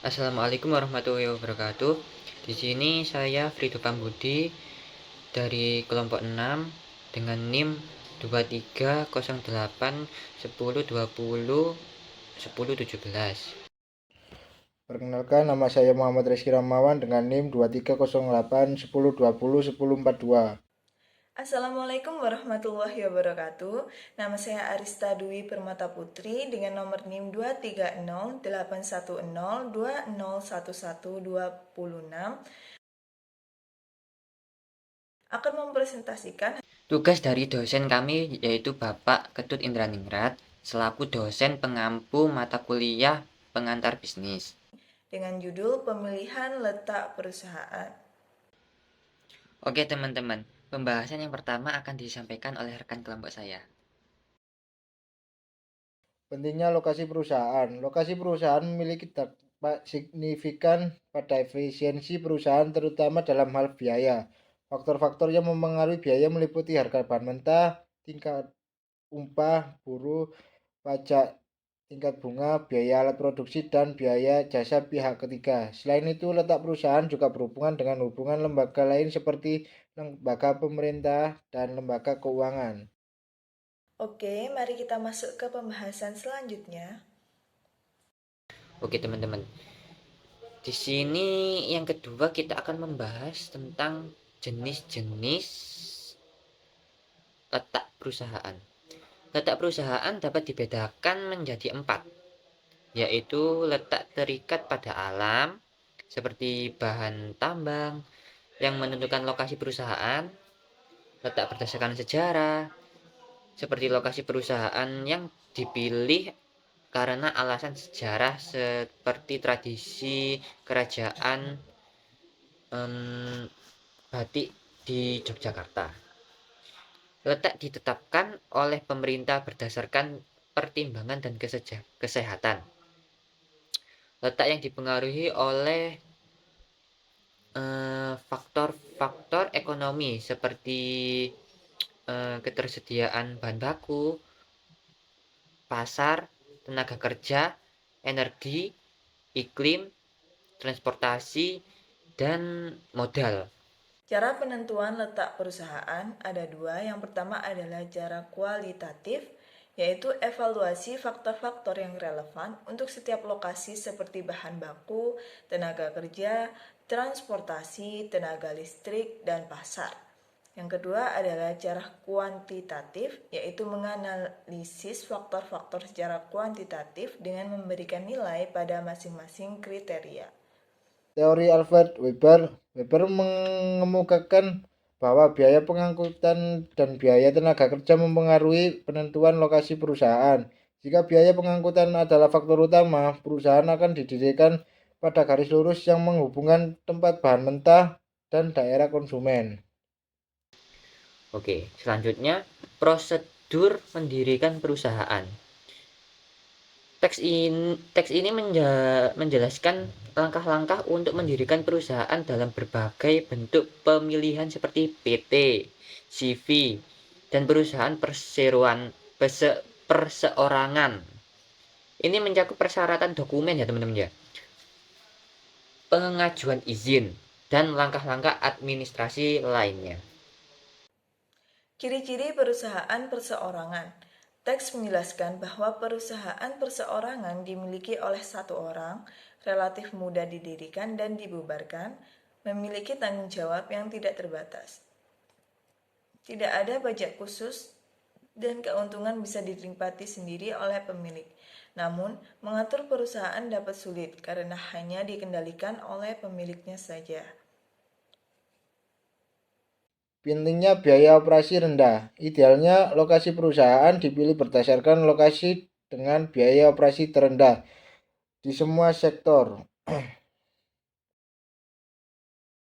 Assalamualaikum warahmatullahi wabarakatuh. Di sini saya Frido Pambudi dari kelompok 6 dengan NIM 230810201017. Perkenalkan, nama saya Muhammad Rizky Ramawan dengan NIM 230810201042. Assalamualaikum warahmatullahi wabarakatuh. Nama saya Arista Dwi Permata Putri dengan nomor NIM 2308102011126 akan mempresentasikan Tugas dari dosen kami yaitu Bapak Ketut Indraningrat selaku dosen pengampu mata kuliah pengantar bisnis. dengan judul Pemilihan Letak Perusahaan. Oke teman-teman, pembahasan yang pertama akan disampaikan oleh rekan kelompok saya. Pentingnya lokasi perusahaan. Lokasi perusahaan memiliki dampak signifikan pada efisiensi perusahaan, terutama dalam hal biaya. Faktor-faktor yang mempengaruhi biaya meliputi harga bahan mentah, tingkat upah buruh, pajak, tingkat bunga, biaya alat produksi, dan biaya jasa pihak ketiga. Selain itu, letak perusahaan juga berhubungan dengan hubungan lembaga lain seperti lembaga pemerintah dan lembaga keuangan. Oke, mari kita masuk ke pembahasan selanjutnya. Oke teman-teman. Di sini yang kedua kita akan membahas tentang jenis-jenis letak perusahaan. Letak perusahaan dapat dibedakan menjadi 4, yaitu letak terikat pada alam, seperti bahan tambang yang menentukan lokasi perusahaan, letak berdasarkan sejarah, seperti lokasi perusahaan yang dipilih karena alasan sejarah seperti tradisi kerajaan batik di Yogyakarta. Letak ditetapkan oleh pemerintah berdasarkan pertimbangan dan kesehatan. Letak yang dipengaruhi oleh faktor-faktor ekonomi seperti ketersediaan bahan baku, pasar, tenaga kerja, energi, iklim, transportasi, dan modal. Cara penentuan letak perusahaan ada dua. Yang pertama adalah cara kualitatif, yaitu evaluasi faktor-faktor yang relevan untuk setiap lokasi seperti bahan baku, tenaga kerja, transportasi, tenaga listrik, dan pasar. Yang kedua adalah cara kuantitatif, yaitu menganalisis faktor-faktor secara kuantitatif dengan memberikan nilai pada masing-masing kriteria. Teori Alfred Weber mengemukakan bahwa biaya pengangkutan dan biaya tenaga kerja mempengaruhi penentuan lokasi perusahaan. Jika biaya pengangkutan adalah faktor utama, perusahaan akan didirikan pada garis lurus yang menghubungkan tempat bahan mentah dan daerah konsumen. Oke, selanjutnya prosedur mendirikan perusahaan. Teks ini menjelaskan langkah-langkah untuk mendirikan perusahaan dalam berbagai bentuk pemilihan seperti PT, CV, dan perusahaan perseorangan. Ini mencakup persyaratan dokumen ya teman-teman ya, pengajuan izin, dan langkah-langkah administrasi lainnya. Ciri-ciri perusahaan perseorangan. Teks menjelaskan bahwa perusahaan perseorangan dimiliki oleh satu orang, relatif mudah didirikan dan dibubarkan, memiliki tanggung jawab yang tidak terbatas. Tidak ada pajak khusus dan keuntungan bisa dinikmati sendiri oleh pemilik. Namun, mengatur perusahaan dapat sulit karena hanya dikendalikan oleh pemiliknya saja. Pentingnya biaya operasi rendah. Idealnya lokasi perusahaan dipilih berdasarkan lokasi dengan biaya operasi terendah di semua sektor.